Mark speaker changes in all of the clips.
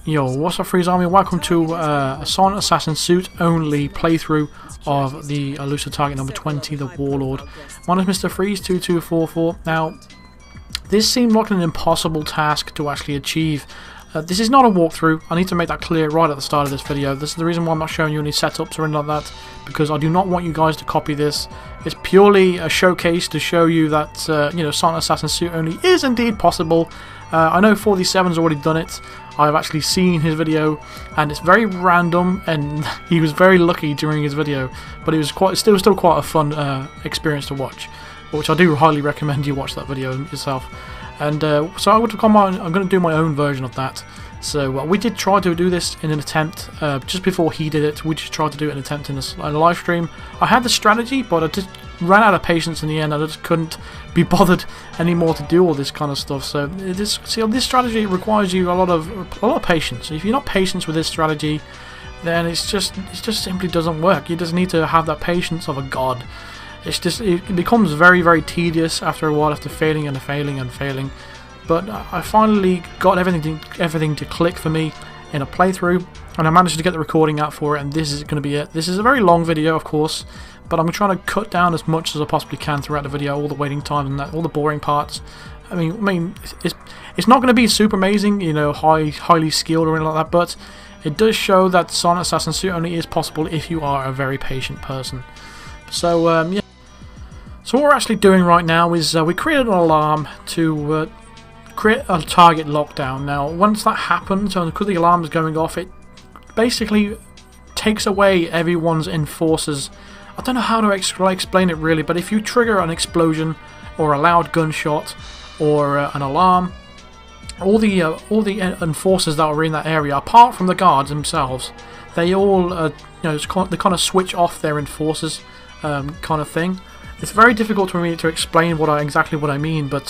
Speaker 1: Yo, what's up, Freeze Army? Welcome to a Silent Assassin suit only playthrough of the Elusive target number 20, the Warlord. My name is Mr. Freeze2244. Now, this seemed like an impossible task to actually achieve. This is not a walkthrough. I need to make that clear right at the start of this video. This is the reason why I'm not showing you any setups or anything like that, because I do not want you guys to copy this. It's purely a showcase to show you that you know, Silent Assassin suit only is indeed possible. I know 47's already done it. I've actually seen his video, and it's very random, and he was very lucky during his video, but it was still quite a fun experience to watch, which I do highly recommend you watch that video yourself. And so I'm going to do my own version of that. So we did try to do this in an attempt, just before he did it. We just tried to do an attempt in a live stream. I had the strategy, but I just ran out of patience in the end. I just couldn't be bothered anymore to do all this kind of stuff. So this strategy requires you a lot of patience. If you're not patient with this strategy, then it just simply doesn't work. You just need to have that patience of a god. It becomes very, very tedious after a while, after failing and failing and failing. But I finally got everything to click for me in a playthrough, and I managed to get the recording out for it, and this is going to be it. This is a very long video, of course, but I'm trying to cut down as much as I possibly can throughout the video, all the waiting time and that, all the boring parts. I mean, it's not going to be super amazing, you know, highly skilled or anything like that, but it does show that Silent Assassin suit only is possible if you are a very patient person. So yeah. So what we're actually doing right now is we created an alarm to create a target lockdown. Now, once that happens, and because the alarm is going off, it basically takes away everyone's enforcers. I don't know how to explain it really, but if you trigger an explosion or a loud gunshot or an alarm, all the enforcers that are in that area, apart from the guards themselves, they all you know, they kind of switch off their enforcers, kind of thing. It's very difficult for me to explain exactly what I mean, but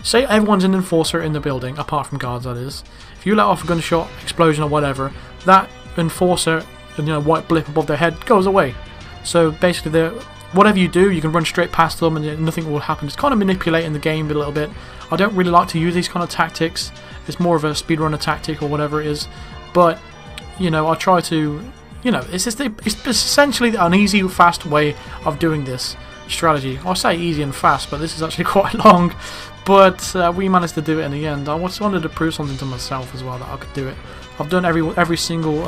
Speaker 1: say everyone's an enforcer in the building, apart from guards, that is. If you let off a gunshot, explosion or whatever, that enforcer, you know, white blip above their head goes away. So basically, whatever you do, you can run straight past them and nothing will happen. It's kind of manipulating the game a little bit. I don't really like to use these kind of tactics. It's more of a speedrunner tactic or whatever it is. But, you know, I try to, you know, it's essentially an easy, fast way of doing this strategy. I say easy and fast, but this is actually quite long. But we managed to do it in the end. I just wanted to prove something to myself as well, that I could do it. I've done every single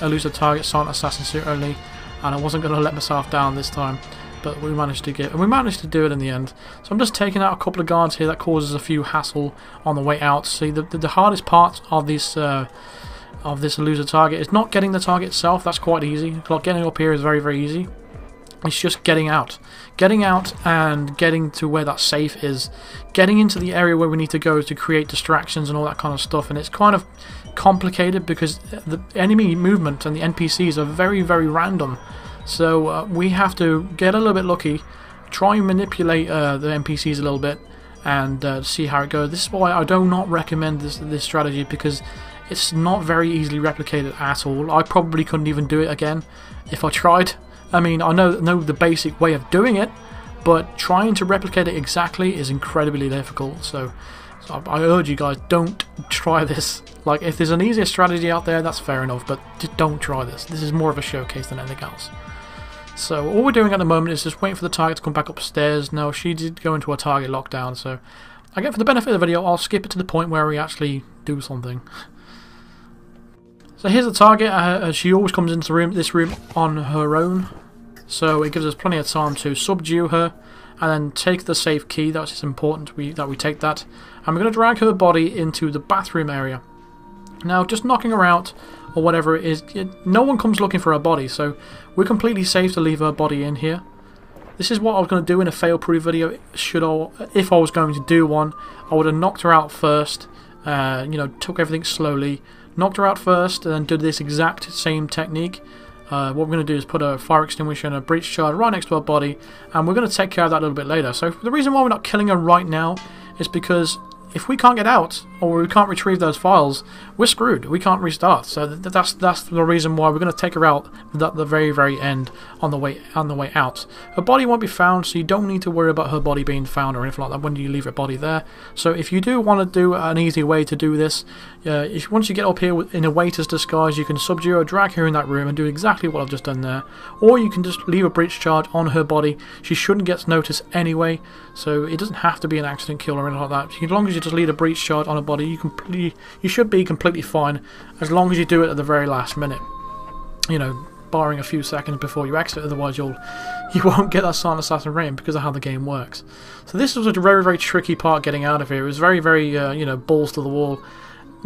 Speaker 1: Elusive target Silent Assassin suit only, and I wasn't going to let myself down this time. But we managed to do it in the end. So I'm just taking out a couple of guards here. That causes a few hassle on the way out. See, the hardest part of this Elusive target is not getting the target itself. That's quite easy. Like, getting up here is very, very easy. It's just getting out and getting to where that safe is, getting into the area where we need to go to create distractions and all that kind of stuff. And it's kind of complicated because the enemy movement and the NPCs are very, very random. So we have to get a little bit lucky, try and manipulate the NPCs a little bit, and see how it goes. This is why I do not recommend this strategy, because it's not very easily replicated at all. I probably couldn't even do it again if I tried. I mean, I know the basic way of doing it, but trying to replicate it exactly is incredibly difficult. So I urge you guys, don't try this. Like, if there's an easier strategy out there, that's fair enough, but just don't try this. This is more of a showcase than anything else. So all we're doing at the moment is just waiting for the target to come back upstairs. Now, she did go into a target lockdown, so again, for the benefit of the video, I'll skip it to the point where we actually do something. So here's the target. She always comes into this room on her own, so it gives us plenty of time to subdue her and then take the safe key. That's important that we take that, and we're going to drag her body into the bathroom area. Now, just knocking her out or whatever it is, no one comes looking for her body, so we're completely safe to leave her body in here. This is what I was going to do in a fail-proof video. If I was going to do one, I would have knocked her out first. You know, took everything slowly, knocked her out first, and then did this exact same technique. What we're going to do is put a fire extinguisher and a breach charge right next to her body, and we're going to take care of that a little bit later. So the reason why we're not killing her right now is because if we can't get out, or we can't retrieve those files, we're screwed. We can't restart. So that's the reason why we're going to take her out at the very end on the way out. Her body won't be found, so you don't need to worry about her body being found or anything like that when you leave her body there. So if you do want to do an easy way to do this, once you get up here in a waiter's disguise, you can subdue her, drag her in that room, and do exactly what I've just done there. Or you can just leave a breach charge on her body. She shouldn't get noticed anyway, so it doesn't have to be an accident kill or anything like that. As long as you just leave a breach charge on her body, you should be completely fine, as long as you do it at the very last minute. You know, barring a few seconds before you exit, otherwise you won't get that silent assassin rating because of how the game works. So this was a very tricky part getting out of here. It was very you know, balls to the wall,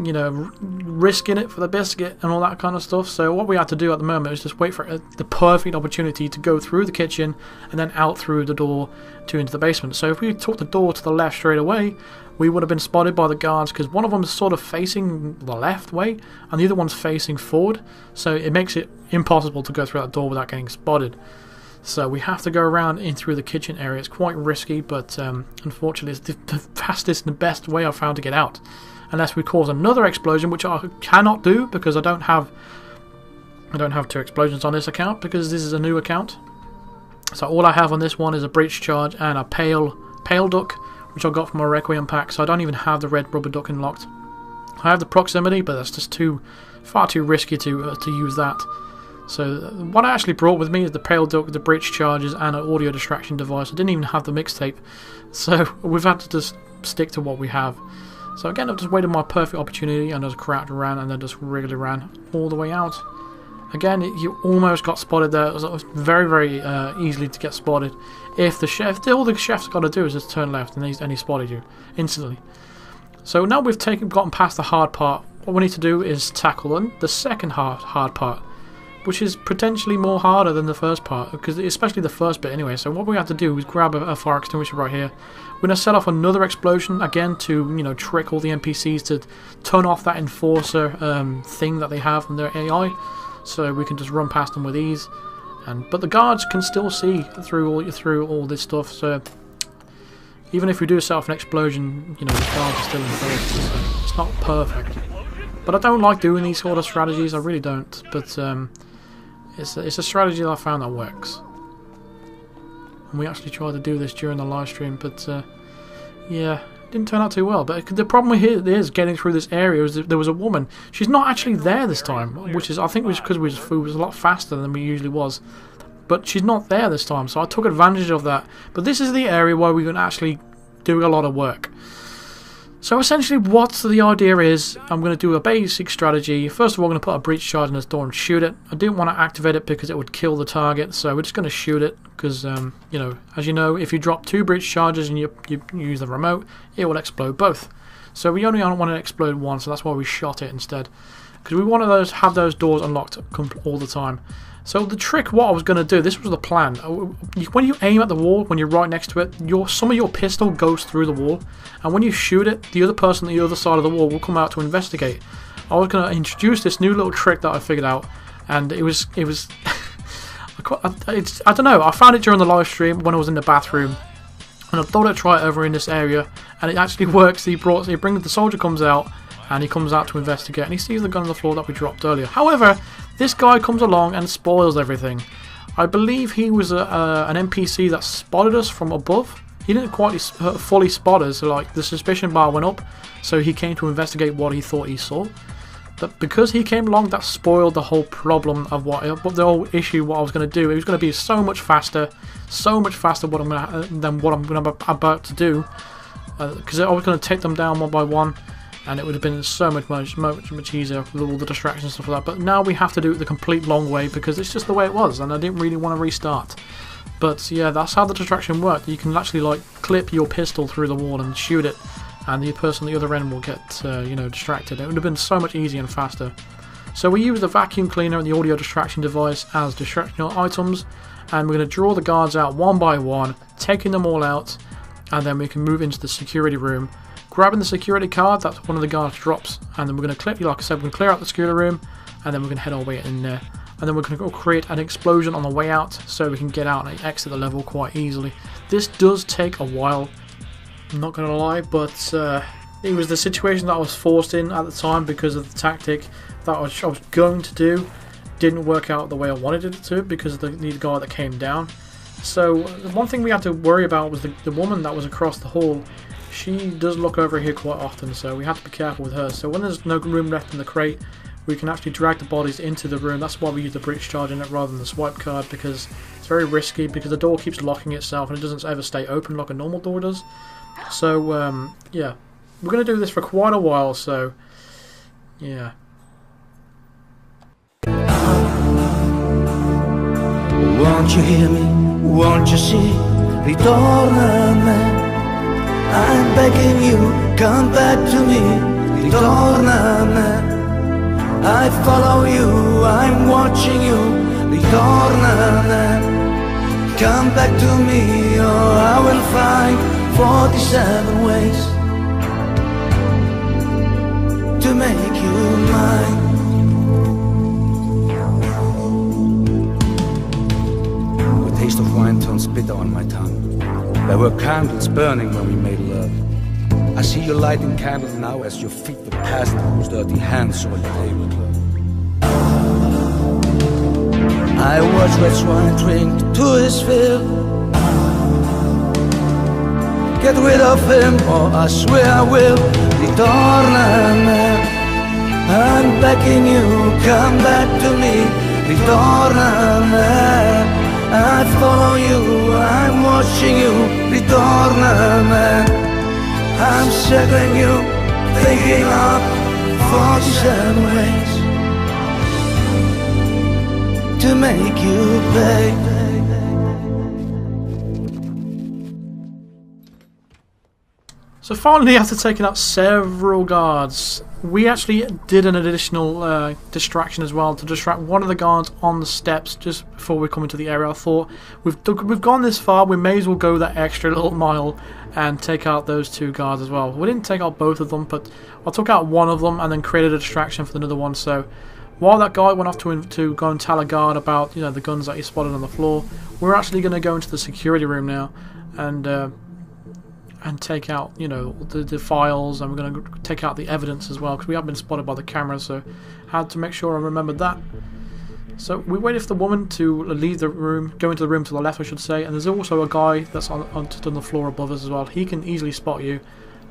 Speaker 1: you know, risking it for the biscuit and all that kind of stuff. So what we had to do at the moment is just wait for the perfect opportunity to go through the kitchen and then out through the door into the basement. So if we took the door to the left straight away, we would have been spotted by the guards, because one of them is sort of facing the left way and the other one's facing forward, so it makes it impossible to go through that door without getting spotted. So we have to go around in through the kitchen area. It's quite risky, but unfortunately it's the fastest and the best way I've found to get out, unless we cause another explosion, which I cannot do because I don't have 2 explosions on this account, because this is a new account. So all I have on this one is a breach charge and a pale duck, which I got from my Requiem pack, so I don't even have the red rubber duck unlocked. I have the proximity, but that's just far too risky to use that. So what I actually brought with me is the pale duck, the breach charges, and an audio distraction device. I didn't even have the mixtape, so we've had to just stick to what we have. So again, I've just waited my perfect opportunity and just crouched around and then just really ran all the way out. Again, you almost got spotted there. It was very easily to get spotted. If all the chef's got to do is just turn left, and he spotted you instantly. So now we've gotten past the hard part. What we need to do is tackle the second hard part, which is potentially more harder than the first part, because especially the first bit anyway. So what we have to do is grab a fire extinguisher right here. We're going to set off another explosion again to, you know, trick all the NPCs to turn off that enforcer thing that they have in their AI. So we can just run past them with ease, but the guards can still see through all this stuff. So even if we do set off an explosion, you know, the guards are still in place. So it's not perfect, but I don't like doing these sort of strategies. I really don't. But it's a strategy that I found that works, and we actually tried to do this during the live stream, but yeah. Didn't turn out too well. But the problem here is getting through this area is that there was a woman. She's not actually there this time, which is, I think, was because food was a lot faster than we usually was. But she's not there this time, so I took advantage of that. But this is the area where we can actually do a lot of work. So essentially what the idea is, I'm going to do a basic strategy. First of all, I'm going to put a breach charge in this door and shoot it. I didn't want to activate it because it would kill the target, so we're just going to shoot it because, you know, as you know, if you drop 2 breach charges and you use the remote, it will explode both. So we only want to explode one, so that's why we shot it instead, because we want to have those doors unlocked all the time. So the trick, what I was going to do, this was the plan. When you aim at the wall, when you're right next to it, some of your pistol goes through the wall, and when you shoot it, the other person on the other side of the wall will come out to investigate. I was going to introduce this new little trick that I figured out, and it was I don't know, I found it during the live stream when I was in the bathroom, and I thought I'd try it over in this area, and it actually works. The soldier comes out, and he comes out to investigate, and he sees the gun on the floor that we dropped earlier. However, this guy comes along and spoils everything. I believe he was an NPC that spotted us from above. He didn't quite fully spot us, so like the suspicion bar went up, so he came to investigate what he thought he saw. But because he came along, that spoiled the whole problem of the whole issue. What I was going to do, it was going to be so much faster than what I'm about to do, because I was going to take them down one by one. And it would have been so much easier with all the distractions and stuff like that. But now we have to do it the complete long way because it's just the way it was, and I didn't really want to restart. But yeah, that's how the distraction worked. You can actually like clip your pistol through the wall and shoot it, and the person at the other end will get you know, distracted. It would have been so much easier and faster. So we use the vacuum cleaner and the audio distraction device as distractional items, and we're going to draw the guards out one by one, taking them all out, and then we can move into the security room. Grabbing the security card that one of the guards drops, and then we're going to clip, like I said, we're going to clear out the security room, and then we're going to head our way in there. And then we're going to go create an explosion on the way out so we can get out and exit the level quite easily. This does take a while, I'm not going to lie, but It was the situation that I was forced in at the time because of the tactic that I was going to do. Didn't work out the way I wanted it to because of the guy that came down. So the one thing we had to worry about was the woman that was across the hall. She does look over here quite often, so we have to be careful with her. So when there's no room left in the crate, we can actually drag the bodies into the room. That's why we use the breach charge in it rather than the swipe card, because it's very risky, because the door keeps locking itself and it doesn't ever stay open like a normal door does. So yeah, we're going to do this for quite a while, so yeah.
Speaker 2: Won't you hear me? Won't you see? Ritorna a me. I'm begging you, come back to me. Ritorna a me. I follow you, I'm watching you. Ritorna a me. Come back to me, or I will find 47 ways to make you mine. The taste of wine turns bitter on my tongue. There were candles burning when we made love. I see you lighting candles now as your feet were past whose dirty hands saw the tablecloth. I watch red swine drink to his fill. Get rid of him or I swear I will. Ritorna a me. I'm begging you, come back to me. Ritorna a me. I follow you, I'm watching you. Ritorna a me. I'm circling you, thinking of 47 ways to make you pay.
Speaker 1: So finally, after taking out several guards, we actually did an additional distraction as well to distract one of the guards on the steps just before we come into the area. I thought we've gone this far, we may as well go that extra little mile and take out those two guards as well. We didn't take out both of them, but I took out one of them and then created a distraction for another one. So while that guy went off to go and tell a guard about the guns that he spotted on the floor, we're actually going to go into the security room now and take out the files, and we're going to take out the evidence as well because we have been spotted by the camera, so I had to make sure I remembered that. So we waited for the woman to leave the room, go into the room to the left I should say, and there's also a guy that's on the floor above us as well. He can easily spot you,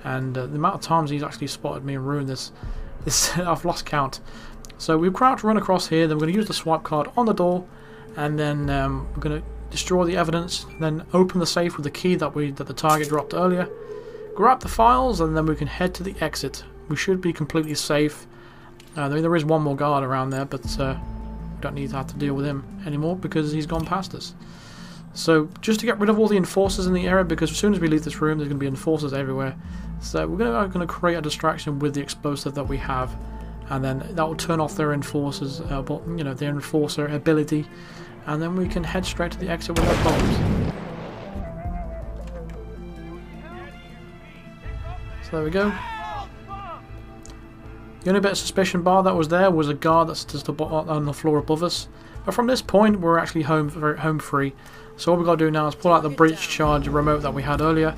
Speaker 1: and the amount of times he's actually spotted me and ruined this I've lost count. So we crouch, run across here, then we're going to use the swipe card on the door, and then we're going to destroy the evidence, then open the safe with the key that the target dropped earlier, grab the files, and then we can head to the exit. We should be completely safe. There is one more guard around there, but we don't need to have to deal with him anymore because he's gone past us. So just to get rid of all the enforcers in the area, because as soon as we leave this room there's going to be enforcers everywhere, so we're going to create a distraction with the explosive that we have, and then that will turn off their enforcers, their enforcer ability, and then we can head straight to the exit with our bombs. So there we go. The only bit of suspicion bar that was there was a guard that's just on the floor above us. But from this point we're actually home free. So all we've got to do now is pull out the breach charge remote that we had earlier,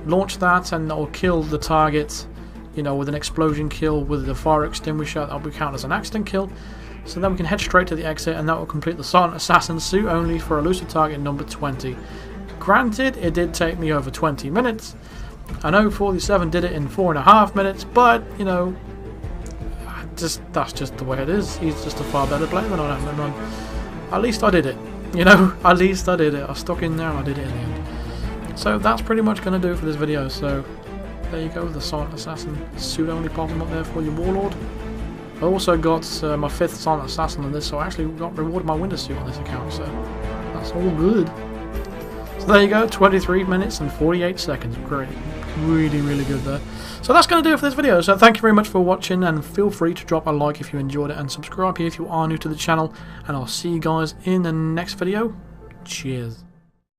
Speaker 1: launch that, and that will kill the target, with an explosion kill with the fire extinguisher. That will count as an accident kill. So then we can head straight to the exit, and that will complete the Silent Assassin suit only for elusive target number 20. Granted, it did take me over 20 minutes. I know 47 did it in 4.5 minutes, but that's just the way it is. He's just a far better player than I am. At least I did it. At least I did it. I stuck in there and I did it in the end. So that's pretty much going to do for this video. So there you go, the Silent Assassin suit only popping up there for your Warlord. I also got my 5th Silent Assassin on this, so I actually got rewarded my winter suit on this account, so that's all good. So there you go, 23 minutes and 48 seconds. Great. Really, really good there. So that's going to do it for this video. So thank you very much for watching, and feel free to drop a like if you enjoyed it, and subscribe here if you are new to the channel, and I'll see you guys in the next video. Cheers.